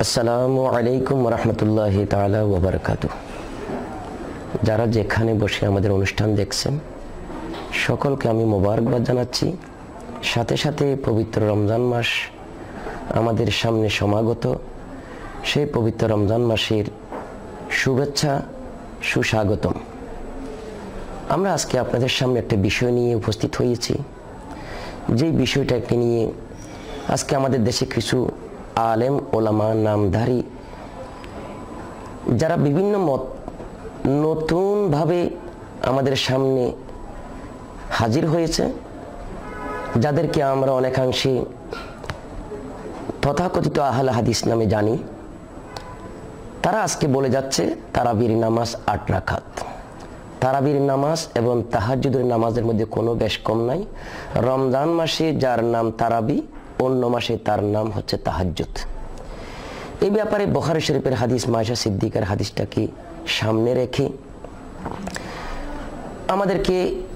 আসসালামু আলাইকুম রহমতুল্লাহি তাআলা ওয়া বারাকাতুহু। যারা যেখানে বসে আমাদের অনুষ্ঠান দেখছেন সকলকে আমি মোবারকবাদ জানাচ্ছি। সাথে সাথে পবিত্র রমজান মাস আমাদের সামনে সমাগত, সেই পবিত্র রমজান মাসের শুভেচ্ছা সুস্বাগতম। আমরা আজকে আপনাদের সামনে একটা বিষয় নিয়ে উপস্থিত হয়েছি, যেই বিষয়টাকে নিয়ে আজকে আমাদের দেশে কিছু আলেম ওলামা নামধারী যারা বিভিন্ন মত নতুনভাবে আমাদের সামনে হাজির হয়েছে, যাদেরকে আমরা অনেকাংশে তথাকথিত আহলে হাদিস নামে জানি, তারা আজকে বলে যাচ্ছে তারাবির নামাজ ৮ রাকাত। তারাবির নামাজ এবং তাহাজ্জুদের নামাজের মধ্যে কোনো বেশ কম নাই। রমজান মাসে যার নাম তারাবি, অন্য মাসে তার নাম হচ্ছে তাহাজ্জুদ। এই ব্যাপারে বুখারী শরীফের হাদিস, মায়েশা সিদ্দিকার হাদিসটাকে সামনে রেখে আমাদেরকে,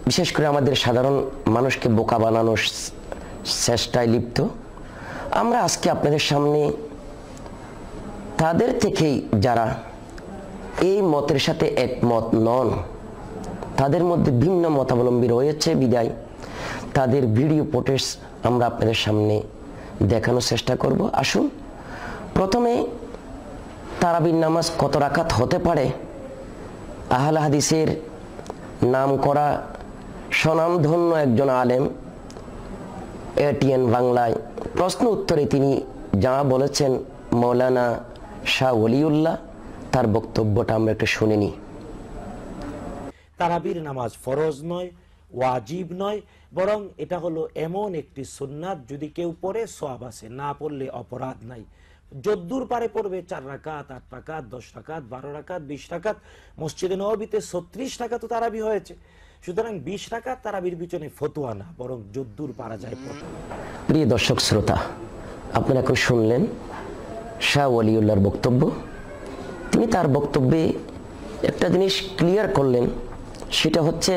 বিশেষ করে আমাদের সাধারণ মানুষকে বোকা বানানোর চেষ্টায় লিপ্ত, আমরা আজকে আপনাদের সামনে তাদের থেকেই যারা এই মতের সাথে একমত নন, তাদের মধ্যে ভিন্ন মতাবলম্বী রয়েছে বিদায় তাদের ভিডিও ফুটেজ আমরা আপনাদের সামনে দেখানোর চেষ্টা করব। আসুন প্রথমে তারাবির নামাজ কত রাকাত হতে পারে আহলে হাদিসের নাম করা স্বনামধন্য একজন আলেম এটিএন বাংলায় প্রশ্ন উত্তরে তিনি যা বলেছেন মৌলানা শাহ ওলিউল্লাহ, তার বক্তব্যটা আমরা একটু শুনে নিই। তারাবির নামাজ ফরজ নয়, ওয়াজিব নয়, বরং এটা হলো এমন একটি সুন্নাত, যদি কেউ পড়ে সওয়াব আছে, না পড়লে অপরাধ নাই। যদ্দূর পারে পড়বে 4 রাকাত, 8 রাকাত, 10 রাকাত, 12 রাকাত, 20 রাকাত। মসজিদে নববীতে 36 রাকাত তারাবি হয়েছে। সুতরাং 20 রাকাত তারাবির পিছনে ফতোয়া না, বরং যদ্দূর পারা যায় পড়া। প্রিয় দর্শক শ্রোতা, আপনারা এখন শুনলেন শাহ ওলিউল্লাহর বক্তব্য। তিনি তার বক্তব্যে একটা জিনিস ক্লিয়ার করলেন, সেটা হচ্ছে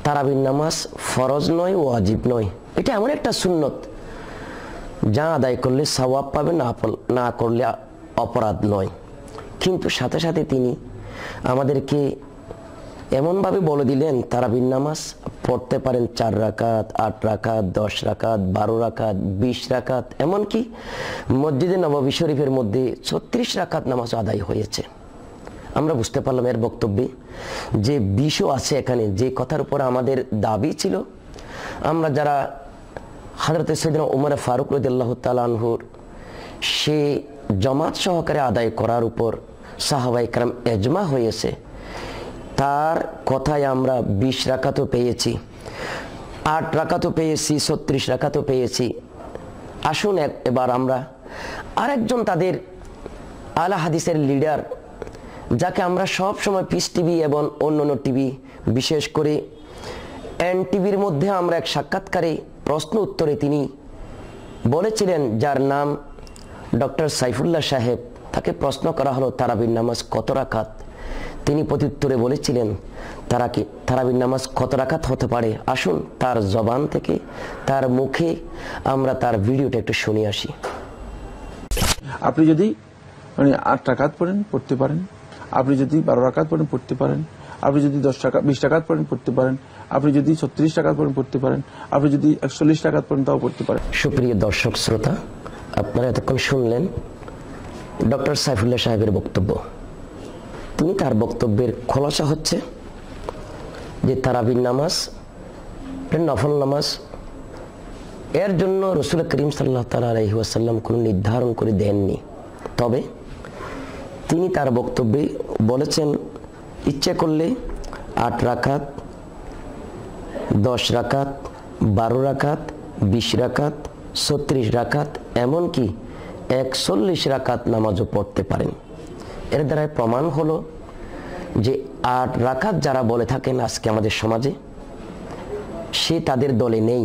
তারাবির নামাজ ফরজ নয়, ওয়াজিব নয়। এটা এমন একটা সুন্নত যা আদায় করলে সওয়াব পাবে, না করলে অপরাধ নয়। কিন্তু সাথে সাথে তিনি আমাদেরকে এমনভাবে বলে দিলেন তারাবির নামাজ পড়তে পারেন 4 রাকাত, 8 রাকাত, 10 রাকাত, 12 রাকাত, 20 রাকাত, এমনকি মসজিদে নববী শরীফের মধ্যে 36 রাকাত নামাজ আদায় হয়েছে। আমরা বুঝতে পারলাম এর বক্তব্যে যে বিষয় আছে এখানে, যে কথার উপর আমাদের দাবি ছিল। আমরা যারা হযরত সাইয়েদনা ওমর ফারুক রাদিয়াল্লাহু তাআলা আনহুর সে জামাত সহকারে আদায় করার উপর সাহাবায়ে কেরাম ইজমা হয়েছে, তার কথায় আমরা 20 রাকাতও পেয়েছি, 8 রাকাতও পেয়েছি, 36 রাকাতও পেয়েছি। আসুন এবার আমরা আরেকজন তাদের আলা হাদিসের লিডার, যাকে আমরা সব সময় পিস টিভি এবং অন্যান্য টিভি, বিশেষ করে এনটিভির মধ্যে আমরা এক সাক্ষাৎকারে প্রশ্ন উত্তরে তিনি বলেছিলেন, যার নাম ডক্টর সাইফুল্লাহ সাহেব, তাকে প্রশ্ন করা হলো তারাবির নামাজ কত রাকাত। তিনি প্রত্যুত্তরে বলেছিলেন তারাবির নামাজ কত রাকাত হতে পারে। আসুন তার জবান থেকে, তার মুখে আমরা তার ভিডিওটা একটু শুনে আসি। আপনি যদি 8 রাকাত পড়েন পড়তে পারেন, আপনি যদি 12 রাকাত পড়েন পড়তে পারেন, আপনি যদি 20 রাকাত পড়েন পড়তে পারেন, আপনি যদি 36 রাকাত পড়েন পড়তে পারেন, আপনি যদি 41 রাকাত পড়েন তাও পড়তে পারেন। সুপ্রিয় দর্শক শ্রোতা, আপনারা এতক্ষণ শুনলেন ডক্টর সাইফুল্লাহ সাহেবের বক্তব্য। তিনি তার বক্তব্যের খোলাসা হচ্ছে যে তারাবির নামাজ নফল নামাজ, এর জন্য রাসূল করিম সাল্লাল্লাহু তাআলা আলাইহি ওয়াসাল্লাম কোনো নির্ধারণ করে দেননি। তবে তিনি তার বক্তব্যে বলেছেন ইচ্ছে করলে 8 রাকাত, 10 রাকাত, 12 রাকাত, 20 রাকাত, 36 রাকাত, এমনকি 41 রাকাত নামাজও পড়তে পারেন। এর দ্বারা প্রমাণ হলো যে 8 রাকাত যারা বলে থাকেন আজকে আমাদের সমাজে, সে তাদের দলে নেই।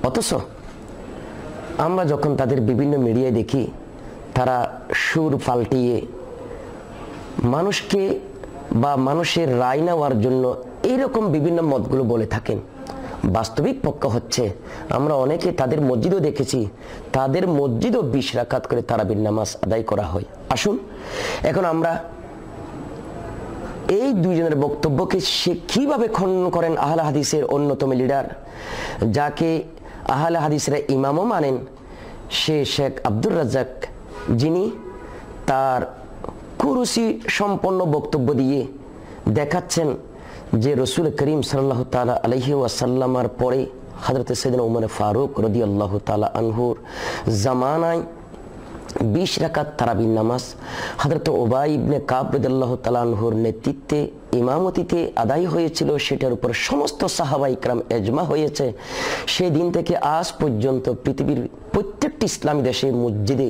অথচ আমরা যখন তাদের বিভিন্ন মিডিয়ায় দেখি, তারা সুর পাল্টিয়ে মানুষকে বা মানুষের রায় নেওয়ার জন্য এইরকম বিভিন্ন মতগুলো বলে থাকেন। বাস্তবিক পক্ষ হচ্ছে আমরা অনেকে তাদের মসজিদও দেখেছি, তাদের মসজিদও 20 রাকাত করে তারাবির নামাজ আদায় করা হয়। আসুন এখন আমরা এই দুইজনের বক্তব্যকে সে কিভাবে খণ্ডন করেন আহলে হাদিসের অন্যতম লিডার, যাকে আহলে হাদিসরা ইমামও মানেন, সে শেখ আব্দুর রাজ্জাক, যিনি তার কুরসি সম্পন্ন বক্তব্য দিয়ে দেখাচ্ছেন যে রসুল করিম সাল্লাল্লাহু তাআলা আলাইহি ওয়াসাল্লামের পরে হযরত সাইয়েদনা উমর ফারুক রাদিয়াল্লাহু তাআলা আনহুর জামানায় 20 রাকাত তারাবির নামাজ হযরত উবাই ইবনে কাব রাদিয়াল্লাহু তাআলা আনহুর নেতৃত্বে ইমামতিতে আদায় হয়েছিল, সেটার উপর সমস্ত সাহাবায়ে ইকরাম ইজমা হয়েছে। সেই দিন থেকে আজ পর্যন্ত পৃথিবীর প্রত্যেকটি ইসলামী দেশে মসজিদে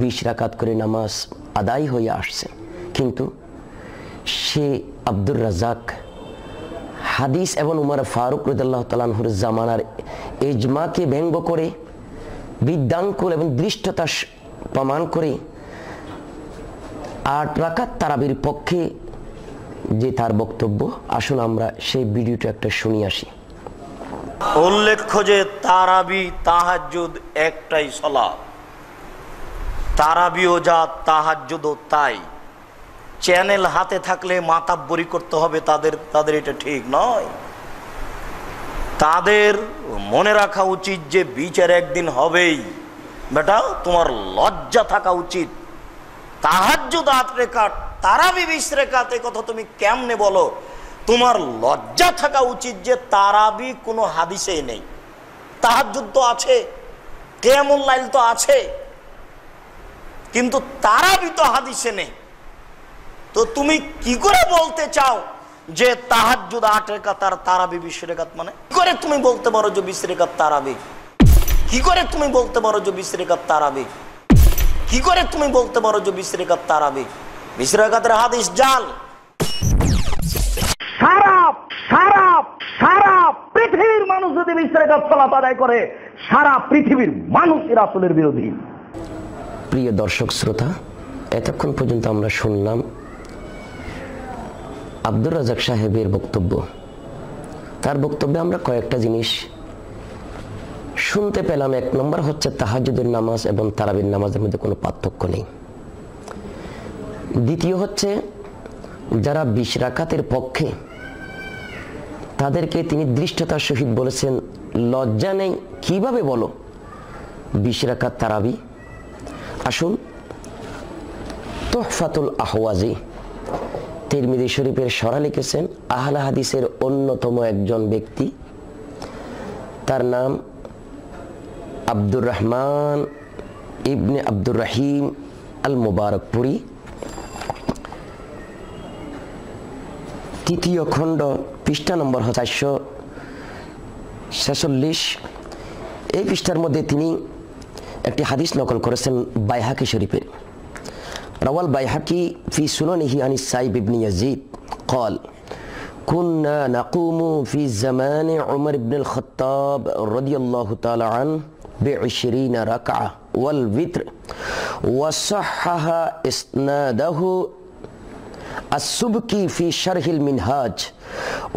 20 রাকাত করে নামাজ আদায় হয়ে আসছে। কিন্তু সে আব্দুর রাজ্জাক হাদিস এবং উমর ফারুক রাদিয়াল্লাহু তাআলা আনহুর জামানার ইজমাকে ব্যঙ্গ করে, বিদ্যাঙ্কুল এবং দৃষ্টতা প্রমাণ করে 8 রাকাত তারাবির পক্ষে যে তার বক্তব্য, আসুন আমরা সেই ভিডিওটা একটা শুনি আসি। উল্লেখ্য যে তারাবি তাহাজ্জুদ একটাই সালাত, তারাবিও যা তাহাজ্জুদও তাই। চ্যানেল হাতে থাকলে মাতাব্বরি করতে হবে তাদের এটা ঠিক নয়। তাদের মনে রাখা উচিত যে বিচার একদিন হবেই। বেটা, তোমার লজ্জা থাকা উচিত। তাহাজ্জুদ 8 রাকাত, তারাবি 20 রাকাত, এই কথা তুমি কেমনে বলো? তোমার লজ্জা থাকা উচিত যে তারাবি কোনো হাদিসেই নেই। তাহাজ্জুদ তো আছে, কিয়ামুল লাইল তো আছে, কিন্তু তারাবি তো হাদিসে নেই। তো তুমি কি করে বলতে চাও যে তাহাজ্জুদ 8 রাকাত আর তারাবি 20 রাকাত? মানে কি করে তুমি বলতে পারো যে 20 রাকাত তারাবি? কি করে তুমি বলতে পারো যে 20 রাকাত তারাবি? কি করে তুমি বলতে পারো যে 20 রাকাত তারাবি? 20 রাকাতের হাদিস জাল। সারা পৃথিবীর মানুষ যদি 20 রাকাত সালাত আদায় করে, সারা পৃথিবীর মানুষই রাসূলের বিরোধী। প্রিয় দর্শক শ্রোতা, এতক্ষণ পর্যন্ত আমরা শুনলাম আব্দুর রাজ্জাক সাহেবের বক্তব্য। তার বক্তব্যে আমরা কয়েকটা জিনিস শুনতে পেলাম। 1 নম্বর হচ্ছে তাহাজ্জুদের নামাজ এবং তারাবির নামাজের মধ্যে কোনো পার্থক্য নেই। দ্বিতীয় হচ্ছে যারা 20 রাকাতের পক্ষে, তাদেরকে তিনি দৃষ্টতার সহিত বলেছেন, লজ্জা নেই, কিভাবে বলো 20 রাকাত তারাবি? আসুন তুহফাতুল আহওয়াজি তিরমিজি শরীফের সরা লিখেছেন আহলে হাদিসের অন্যতম একজন ব্যক্তি, তার নাম আব্দুর রহমান ইবনে আব্দুর রহিম আল মুবারকপুরি। 3য় খণ্ড, পৃষ্ঠা নম্বর 446। এই পৃষ্ঠার মধ্যে তিনি একটি হাদিস নকল করেছেন বাইহাকি শরীফের। রাওয়াল বাইহাকি ফি সুনানিহি আন সাইব ইবনে ইয়াজিদ قال كنا نقوم في زمان عمر بن الخطاب رضي الله تعالى عنه ب20 ركعة والوتر وصحح إسناده السبكي في شرح المنهاج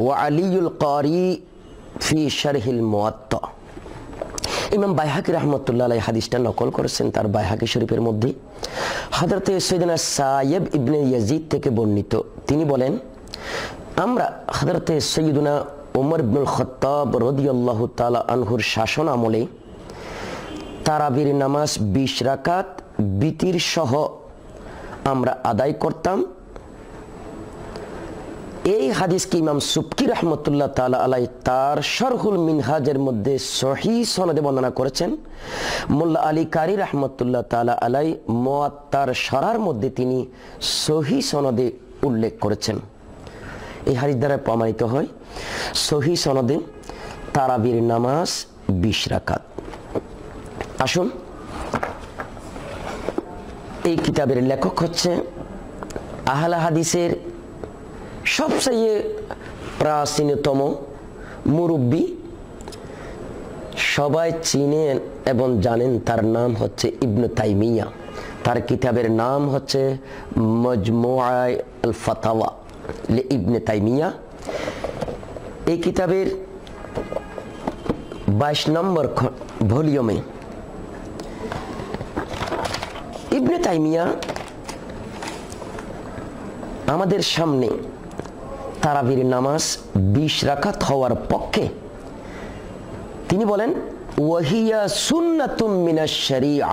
وعلي القاري في شرح الموطأ। ইমাম বাইহাকি রাহমাতুল্লাহ আলাইহি হাদিসটা নকল করেছেন তার বাইহাকি শরীফের মধ্যে। হযরত সাইয়েদনা সাইব ইবনে ইয়াজিদ থেকে বর্ণিত, তিনি বলেন, আমরা হযরত সাইয়েদনা ওমর ইবনুল খাত্তাব রাদিয়াল্লাহু তাআলা আনহুর শাসন আমলে তারাবির নামাজ 20 রাকাত বিতির সহ আমরা আদায় করতাম। এই হাদিসকে ইমাম সুবকি রাহমাতুল্লাহ তাআলা আলাইহি তার শরহুল মিনহাজের মধ্যে সহিহ সনদে বর্ণনা করেছেন। মোল্লা আলী কারি রাহমাতুল্লাহ তাআলা আলাইহি মুয়াত্তার শরার মধ্যে তিনি সহিহ সনদে উল্লেখ করেছেন। এই হাদিস দ্বারা প্রমাণিত হয় সহিহ সনদে তারাবির নামাজ 20 রাকাত। আসুন, এই কিতাবের লেখক হচ্ছে আহলে হাদিসের সবচেয়ে প্রাচীনতম মুরব্বী, সবাই চিনেন এবং জানেন, তার নাম হচ্ছে ইবনে তাইমিয়া। তার কিতাবের নাম হচ্ছে মজমুআ আল ফাতাওয়া লি ইবনে তাইমিয়া। এই কিতাবের 22 নম্বর ভলিউমে ইবনে তাইমিয়া আমাদের সামনে তারাবির নামাজ 20 রাকাত হওয়ার পক্ষে তিনি বলেন ওয়াহিয়া সুন্নাতুম মিনাশ শরিয়া,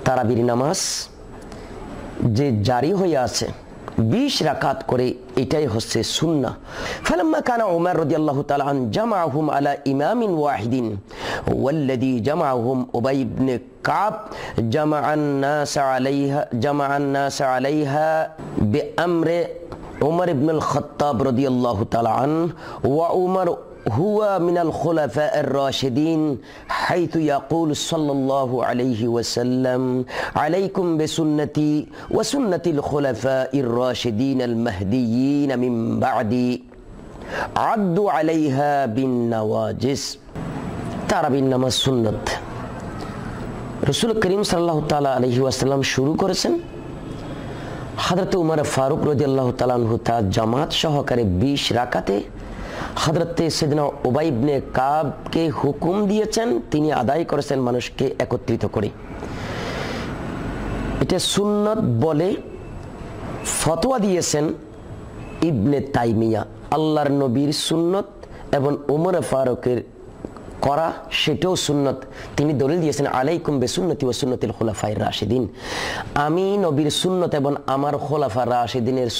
তারাবির নামাজ যে জারি হয়ে আছে 20 রাকাত করে, এটাই হচ্ছে সুন্নাহ। ফালাম্মা কানা উমর রাদিয়াল্লাহু তাআলা আন জামাআহুম আলা ইমামিন ওয়াহিদিন ওয়াল্লাযী জামাআহুম উবাই ইবনে কাব জামাআন নাস আলাইহা বিআমরি উমর ইবনুল খাত্তাব রাদিয়াল্লাহু তাআলা আন ওয়া উমর হুয়া মিনাল খুলাফা'ir রাশিদিন হাইথু ইয়াকুল সাল্লাল্লাহু আলাইহি ওয়াসাল্লাম আলাইকুম বিসুন্নতি ওয়া সুন্নাতিল খুলাফা'ir রাশিদিনাল মাহদিয়িন মিন বা'দি আদ্দু আলাইহা বিন নওয়াজিস। তারাবির নামাজ সুন্নাত রাসূল করিম সাল্লাল্লাহু তাআলা আলাইহি ওয়াসাল্লাম শুরু করেছেন। হযরত উমর ফারুক রাদিয়াল্লাহু তাআলা আনহু তার জামাত সহকারে 20 রাকাতে হযরতে সাইয়েদনা উবাই ইবনে কাবকে হুকুম দিয়েছেন, তিনি আদায় করেছেন মানুষকে একত্রিত করে। এটা সুন্নাত বলে ফতোয়া দিয়েছেন ইবনে তাইমিয়া। আল্লাহর নবীর সুন্নাত এবং উমর ফারুকের করা সেটাও সুন্নাত, তিনি দলিল দিয়েছেন আলাইকুম বিসুন্নতি ওয়া সুন্নাতিল খুলাফায়ে রাশিদিন, আমি নবীর সুন্নাত এবং আমার খুলাফা রাশিদিনের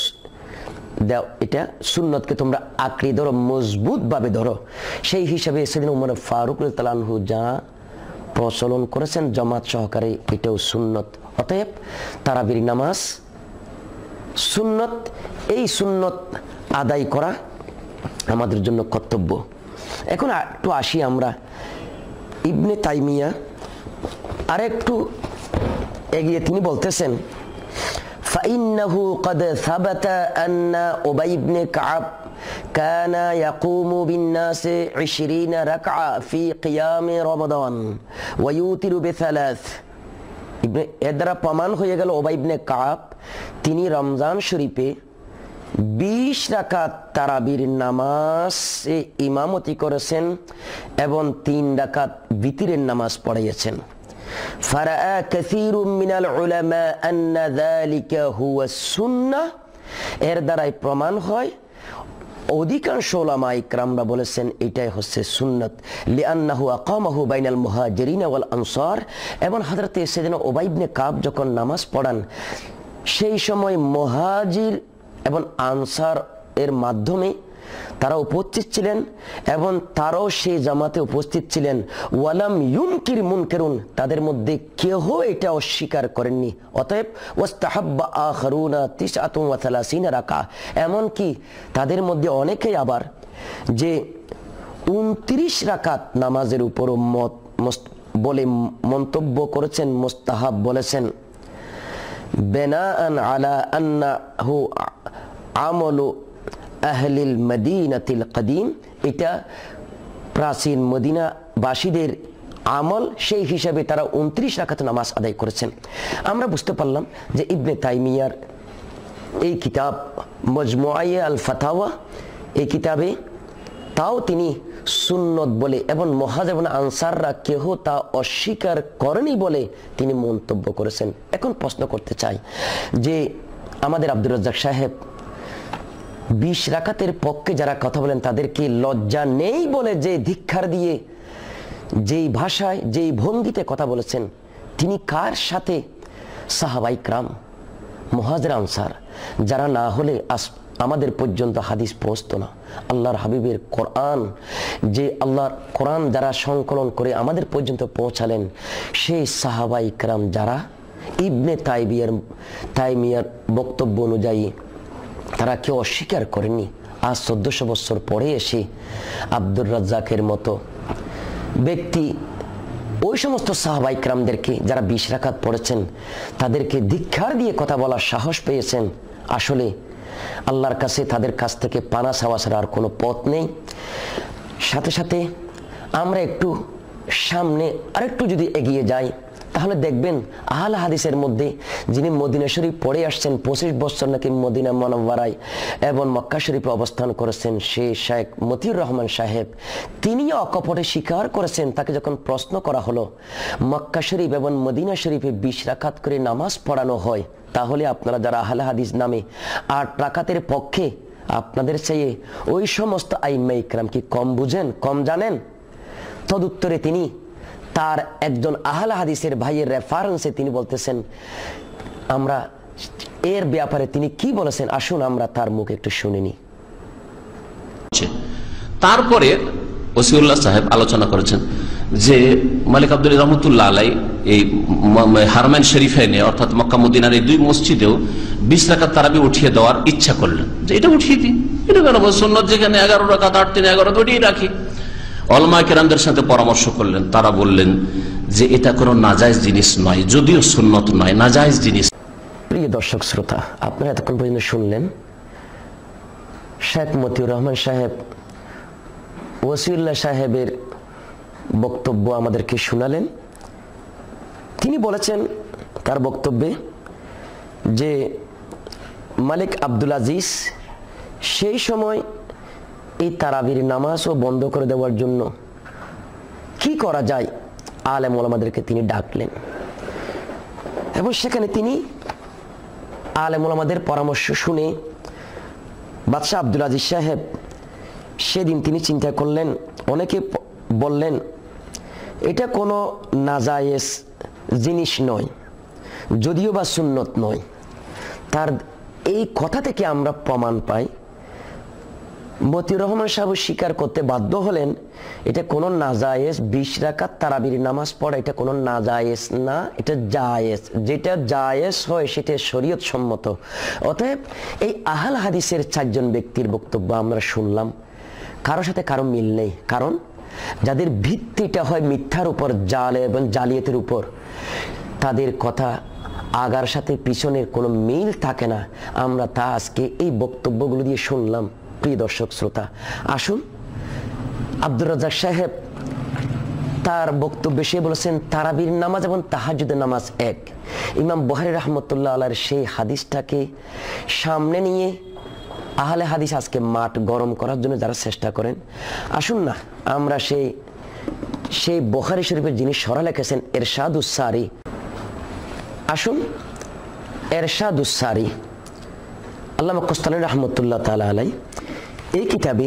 এটা সুন্নতকে তোমরা আঁকড়ে ধরো, মজবুত ভাবে ধরো। সেই হিসাবে সেদিন উমর ফারুক রাদিয়াল্লাহু আনহু যা প্রচলন করেছেন জামাত সহকারে, এটাও সুন্নত। অতএব তারাবির নামাজ সুন্নত, এই সুন্নত আদায় করা আমাদের জন্য কর্তব্য। এখন একটু আসি আমরা ইবনে তাইমিয়া আরেকটু এগিয়ে, তিনি বলতেছেন فإنه قد ثبت أن أبي بن كعب كان يقوم بالناس 20 ركعة في قيام رمضان ويوتر ب3। এর দ্বারা প্রমাণ হয়ে গেল উবাই ইবনে কাব তিনি রমজান শরীফে 20 রাকাত তারাবির নামাজে ইমামতি করেছেন এবং 3 রাকাত বিতিরের নামাজ পড়িয়েছেন। فرأى كثير من العلماء أن ذلك هو السنة। এর দ্বারাই প্রমাণ হয় অধিকাংশ উলামা ইকরামরা বলেছেন এটাই হচ্ছে সুন্নাত। লিআন্নাহু আকামাহু বাইনাল মুহাজিরিন ওয়াল আনসার, এবং হযরত সাইয়েদনা উবাই ইবনে কাব যখন নামাজ পড়ান সেই সময় মুহাজির এবং আনসার এর মাধ্যমে তারা উপস্থিত ছিলেন এবং তারাও সেই জামাতে উপস্থিত ছিলেন। ওয়ালাম ইউনকির মুনকিরুন, তাদের মধ্যে কেউ এটা অস্বীকার করেননি। অতএব ওয়াস্তাহাব্বা আখারুনা 39 রাকা, এমনকি তাদের মধ্যে অনেকেই আবার যে 29 রাকাত নামাজের উপর বলে মন্তব্য করেছেন, মুস্তাহাব বলেছেন। বিনাআন আলা আন্নাহু আমলু আহলিল মদিনাতিল কদিম, এটা প্রাচীন মদিনাবাসীদের আমল, সেই হিসাবে তারা 29 রাকাত নামাজ আদায় করেছেন। আমরা বুঝতে পারলাম যে ইবনে তাইমিয়ার এই কিতাব মজমুআয়ে আল ফাতাওয়া, এই কিতাবে তাও তিনি সুন্নত বলে এবং মুহাজির এবং আনসাররা কেহ তা অস্বীকার করেনি বলে তিনি মন্তব্য করেছেন। এখন প্রশ্ন করতে চাই যে আমাদের আব্দুর রাজ্জাক সাহেব 20 রাকাতের পক্ষে যারা কথা বলেন তাদেরকে লজ্জা নেই বলে যে ধিক্কার দিয়ে যেই ভাষায় যেই ভঙ্গিতে কথা বলেছেন, তিনি কার সাথে? সাহাবায়ে কিরাম, মুহাজির আনসার, যারা না হলে আমাদের পর্যন্ত হাদিস পৌঁছতো না। আল্লাহর হাবিবের কোরআন, যে আল্লাহর কোরআন যারা সংকলন করে আমাদের পর্যন্ত পৌঁছালেন, সেই সাহাবায়ে কিরাম যারা ইবনে তাইমিয়ার বক্তব্য অনুযায়ী তারা কেউ অস্বীকার করেনি। আজ 1400 বছর পরে এসে আব্দুর রাজ্জাকের মতো ব্যক্তি ওই সমস্ত সাহাবায়ে কিরামদেরকে যারা 20 রাকাত পড়েছেন তাদেরকে ধিক্কার দিয়ে কথা বলার সাহস পেয়েছেন। আসলে আল্লাহর কাছে তাদের কাছ থেকে পানা চাওয়া ছাড়া আর কোনো পথ নেই। সাথে সাথে আমরা একটু সামনে আরেকটু যদি এগিয়ে যাই তাহলে দেখবেন আহলে হাদিসের মধ্যে যিনি মদিনা শরীফ পড়ে আসছেন 25 বছর নাকি মদিনা মুনাওয়ারায় এবং মক্কা শরীফে অবস্থান করেছেন, সেই শেখ মতিউর রহমান সাহেব তিনিও অকপটে স্বীকার করেছেন। তাকে যখন প্রশ্ন করা হলো মক্কা শরীফ এবং মদিনা শরীফে 20 রাকাত করে নামাজ পড়ানো হয়, তাহলে আপনারা যারা আহলে হাদিস নামে 8 রাকাতের পক্ষে আপনাদের চেয়ে ওই সমস্ত আইম্মা ইকরাম কি কম বুঝেন, কম জানেন? তদুত্তরে তিনি তার একজন আহলে হাদিসের ভাইয়ের রেফারেন্সে তিনি বলতেছেন, আমরা এর ব্যাপারে তিনি কি বলেছেন আসুন আমরা তার মুখে একটু শুনিনি। তারপরে ওসিউল্লাহ সাহেব আলোচনা করেছেন যে মালিক আব্দুল রহমতুল্লাহ আলাই এই হারমাইন শরীফাইনে অর্থাৎ মক্কা মদিনার এই 2 মসজিদেও 20 রাকাত তারাবি উঠিয়ে দেওয়ার ইচ্ছা করলেন, যে এটা উঠিয়ে দিই, এটা কেন সুন্নত যেখানে 11 রাকাত 8 3 11 ওটাই রাখি। উলামা কেরামদের সাথে পরামর্শ করলেন, তারা বললেন যে এটা কোনো নাজায়েজ জিনিস নয়, যদিও সুন্নত নয়, নাজায়েজ জিনিস। প্রিয় দর্শক শ্রোতা, আপনারা এতক্ষণ পর্যন্ত শুনলেন শেখ মতিউর রহমান সাহেব ওসিউল্লাহ সাহেবের বক্তব্য আমাদেরকে শোনালেন। তিনি বলেছেন তার বক্তব্যে যে মালিক আব্দুল আজিজ সেই সময় এই তারাবির নামাজও বন্ধ করে দেওয়ার জন্য কি করা যায় আলেম ওলামাদেরকে তিনি ডাকলেন এবং সেখানে তিনি আলেম ওলামাদের পরামর্শ শুনে বাদশাহ আব্দুল আজিজ সাহেব সেদিন তিনি চিন্তা করলেন, অনেকে বললেন এটা কোনো নাজায়েজ জিনিস নয়, যদিও বা সুন্নত নয়। তার এই কথা থেকে আমরা প্রমাণ পাই মতিউর রহমান সাহেব স্বীকার করতে বাধ্য হলেন এটা কোনো নাজায়েজ 20 রাকাত তারাবির নামাজ পড়া এটা কোনো নাজায়েজ না, এটা জায়েজ। যেটা জায়েজ হয় সেটা শরীয়ত সম্মত। অতএব এই আহলে হাদিসের 4 জন ব্যক্তির বক্তব্য আমরা শুনলাম, কারোর সাথে কারো মিল নেই। কারণ যাদের ভিত্তিটা হয় মিথ্যার উপর, জাল এবং জালিয়াতের উপর, তাদের কথা আগার সাথে পিছনের কোনো মিল থাকে না। আমরা তা আজকে এই বক্তব্যগুলো দিয়ে শুনলাম। প্রিয় দর্শক শ্রোতা, আসুন আব্দুর রাজ্জাক সাহেব তার বক্তব্যে সে বলেছেন তারাবির নামাজ এবং তাহাজ্জুদের নামাজ এক। ইমাম বুখারী রাহমাতুল্লাহ আলাইহির সেই হাদিসটাকে সামনে নিয়ে আহলে হাদিস আজকে মাঠ গরম করার জন্য যারা চেষ্টা করেন, আসুন না আমরা সেই বুখারী শরীফের যিনি সরা লিখেছেন ইরশাদুস সারি, আসুন ইরশাদুস সারি আল্লামা কোস্তানি রাহমাতুল্লাহ তাআলা আলাইহি এই কিতাবে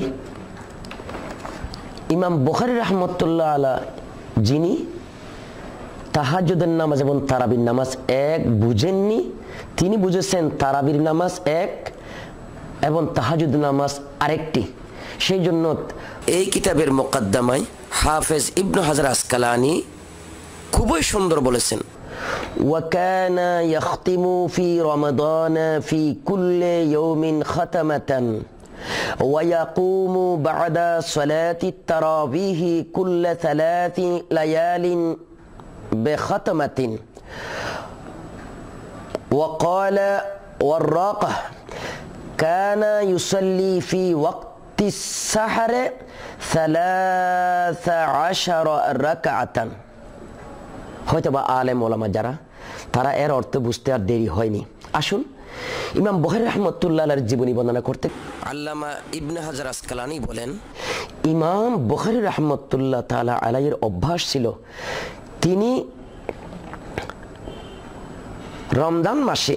ইমাম বুখারী রাহমাতুল্লাহ আলাইহি যিনি তাহাজ্জুদের নামাজ এবং তারাবির নামাজ এক বুঝেননি, তিনি বুঝেছেন তারাবির নামাজ এক এবং তাহাজ্জুদ নামাজ আরেকটি। সেই জন্য এই কিতাবের মুকদ্দমায় হাফেজ ইবনে হাজার আসকালানি খুবই সুন্দর বলেছেন, وكان يختم في رمضان في كل يوم ختمة ويقوم بعد صلاة التراويح كل 3 ليال بختمة وقال والراقة كان يصلي في وقت السحر 13 ركعة। হয়তো বা আলেম ওলামা যারা তারা এর অর্থ বুঝতে আর দেরি হয়নি। আসুন ইমাম বুখারী রাহমাতুল্লাহ আলাইহির জীবনী বর্ণনা করতে আল্লামা ইবনে হাজার আসকালানি বলেন, ইমাম বুখারী রাহমাতুল্লাহ তাআলা আলাইহির অভ্যাস ছিল তিনি রমজান মাসে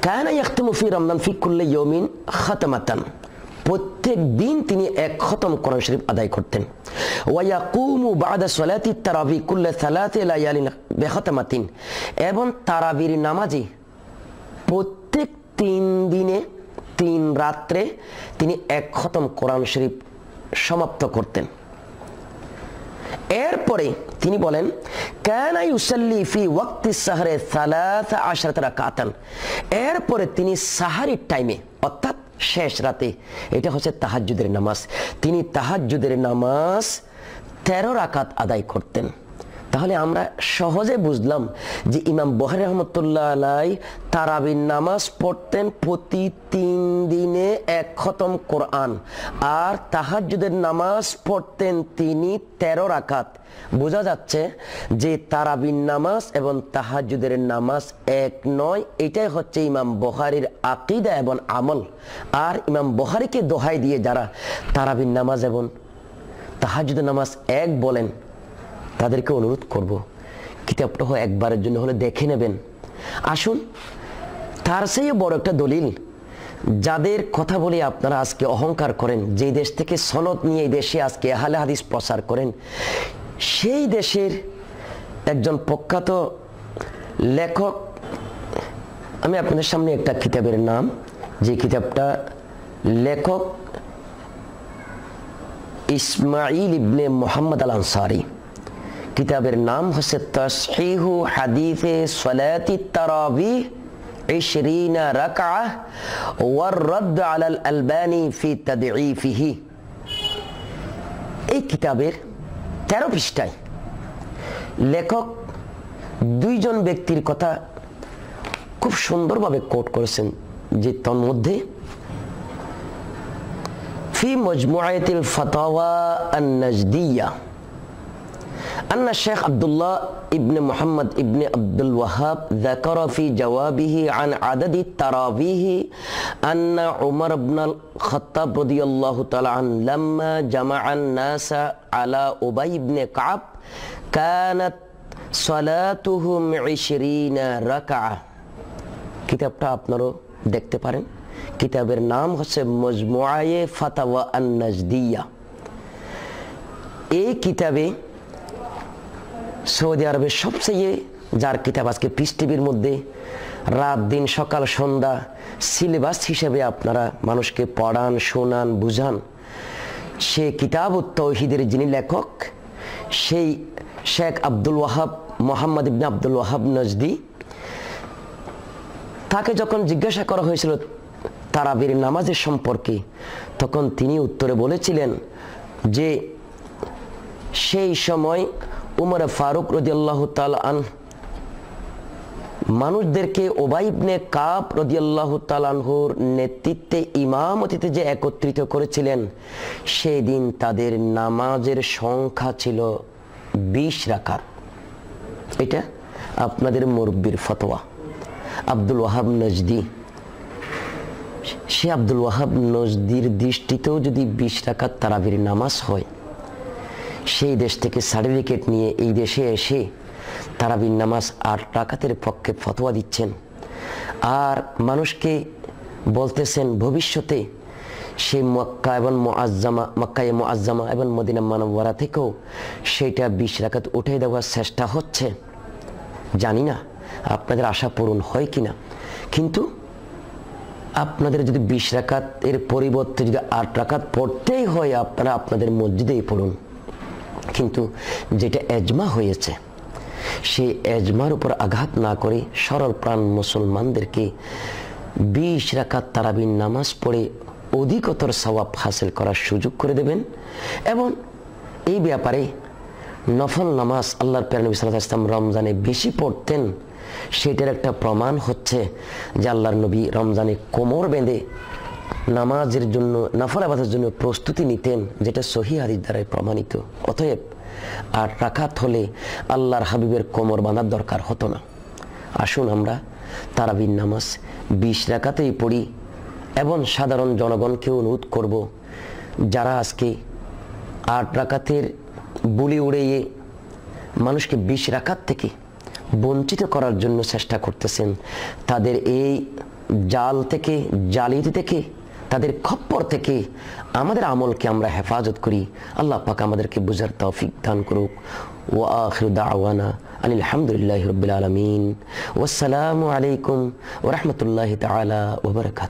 কানা ইয়াখতামু ফি রমজান ফি কুল্লি ইয়াউমিন খাতামাতান, প্রত্যেক দিন তিনি এক খতম কোরআন শরীফ আদায় করতেন। ওয়ায়াকুমু বাদা সালাতি তারাবি কুল্লা 3 লায়ালিন বিখাতামাতিন, এবং তারাবির নামাজে প্রত্যেক 3 দিনে 3 রাত্রে তিনি এক খতম কোরআন শরীফ সমাপ্ত করতেন। এরপরে তিনি বলেন কানা ইউসাল্লি ফি ওয়াক্তি সাহরে 13 রাকাতান, এরপরে তিনি সাহারির টাইমে অর্থাৎ শেষ রাতে, এটা হচ্ছে তাহাজ্জুদের নামাজ, তিনি তাহাজ্জুদের নামাজ 13 রাকাত আদায় করতেন। তাহলে আমরা সহজে বুঝলাম যে ইমাম বুখারী রাহমাতুল্লাহ আলাইহি তারাবির নামাজ পড়তেন প্রতি 3 দিনে 1 খতম কোরআন, আর তাহাজ্জুদের নামাজ পড়তেন তিনি 13 রাকাত। বোঝা যাচ্ছে যে তারাবির নামাজ এবং তাহাজ্জুদের নামাজ এক নয়। এটাই হচ্ছে ইমাম বুখারীর আকীদা এবং আমল। আর ইমাম বুখারীকে দোহাই দিয়ে যারা তারাবির নামাজ এবং তাহাজ্জুদের নামাজ এক বলেন, তাদেরকে অনুরোধ করব কিতাবটা একবারের জন্য হলে দেখে নেবেন। আসুন, তার চেয়ে বড় একটা দলিল, যাদের কথা বলে আপনারা আজকে অহংকার করেন, যে দেশ থেকে সনদ নিয়ে এই দেশে আজকে আহলে হাদিস প্রচার করেন, সেই দেশের একজন প্রখ্যাত লেখক, আমি আপনাদের সামনে একটা কিতাবের নাম, যে কিতাবটা লেখক ইসমাইল ইবনে মুহাম্মদ আল আনসারী, কিতাবের নাম হচ্ছে তাসহিহু হাদিসে সালাতি তারাবিহ 20 রাকাআহ ওয়ার রাদ আলাল আলবানী ফি তাদঈফিহি। এই কিতাবের 13 পৃষ্ঠায় লেখক দুইজন ব্যক্তির কথা খুব সুন্দরভাবে কোট করেছেন, যে তন্মধ্যে ফি মজমুআতিল ফাতাওয়া আন-নাজদিয়া أن الشيخ عبد الله ابن محمد ابن عبد الوهاب ذكر في جوابه عن عدد التراويح أن عمر بن الخطاب رضي الله تعالى عنه لما جمع الناس على أبي بن كعب كانت صلاتهم 20 ركعة। কিতাবটা আপনারা দেখতে পারেন। কিতাবের নাম হচ্ছে মজমুআয়ে ফাতাওয়া আন-নাজদিয়া। এই কিতাবে সৌদি আরবের সবচেয়ে, যার কিতাব আজকে পিস টিভির মধ্যে রাত দিন সকাল সন্ধ্যা সিলেবাস হিসেবে আপনারা মানুষকে পড়ান, শোনান, বুঝান, সে কিতাবুত তাওহীদের যিনি লেখক, সেই শেখ আব্দুল ওয়াহাব, মোহাম্মদ ইবনে আব্দুল ওয়াহাব নজদি, তাকে যখন জিজ্ঞাসা করা হয়েছিল তারাবির নামাজের সম্পর্কে, তখন তিনি উত্তরে বলেছিলেন যে সেই সময় উমর ফারুক রাদিয়াল্লাহু তাআলা আনহু মানুষদেরকে উবাই ইবনে কাব রাদিয়াল্লাহু তাআলা আনহুর নেতৃত্বে ইমামতিতে যে একত্রিত করেছিলেন, সেই দিন তাদের নামাজের সংখ্যা ছিল 20 রাকাত। এটা আপনাদের মুরব্বির ফতোয়া আব্দুল ওয়াহাব নজদি। সে আব্দুল ওয়াহাব নজদির দৃষ্টিতেও যদি 20 রাকাত তারাবির নামাজ হয়, সেই দেশ থেকে সার্টিফিকেট নিয়ে এই দেশে এসে তারাবির নামাজ 8 রাকাতের পক্ষে ফতোয়া দিচ্ছেন, আর মানুষকে বলতেছেন ভবিষ্যতে সেই মক্কা এবং মক্কায়ে মুআজ্জামা এবং মদিনা মুনাওয়ারা থেকেও সেইটা 20 রাকাত উঠে দেওয়ার চেষ্টা হচ্ছে। জানি না আপনাদের আশা পূরণ হয় কিনা, কিন্তু আপনাদের যদি 20 রাকাতের পরিবর্তে যদি 8 রাকাত পড়তেই হয়, আপনারা আপনাদের মসজিদেই পড়ুন। কিন্তু যেটা এজমা হয়েছে, সেই এজমার উপর আঘাত না করে সরল প্রাণ মুসলমানদেরকে 20 রাকাত তারাবির নামাজ পড়ে অধিকতর সওয়াব হাসিল করার সুযোগ করে দেবেন। এবং এই ব্যাপারে নফল নামাজ আল্লাহর প্রিয় নবী সাল্লাল্লাহু আলাইহি ওয়াসাল্লাম রমজানে বেশি পড়তেন, সেটার একটা প্রমাণ হচ্ছে যে আল্লাহর নবী রমজানে কোমর বেঁধে নামাজের জন্য, নফল ইবাদতের জন্য প্রস্তুতি নিতেন, যেটা সহিহ হাদিস দ্বারা প্রমাণিত। অতএব 8 রাকাত হলে আল্লাহর হাবিবের কোমর বাঁধার দরকার হতো না। আসুন আমরা তারাবির নামাজ 20 রাকাতেই পড়ি, এবং সাধারণ জনগণকে অনুরোধ করব, যারা আজকে 8 রাকাতের বুলি উড়িয়ে মানুষকে 20 রাকাত থেকে বঞ্চিত করার জন্য চেষ্টা করতেছেন, তাদের এই জাল থেকে, জালিয়াতি থেকে, তাদের খপ্পর থেকে আমাদের আমলকে আমরা হেফাজত করি। আল্লাহ পাক আমাদেরকে বুঝার তৌফিক দান করুক। ওয়া আখিরু দাওয়ানা আনিল হামদুলিল্লাহি রাব্বিল আলামিন। ওয়াসসালামু আলাইকুম ওয়া রাহমাতুল্লাহি তাআলা ওয়া বারাকাতুহু।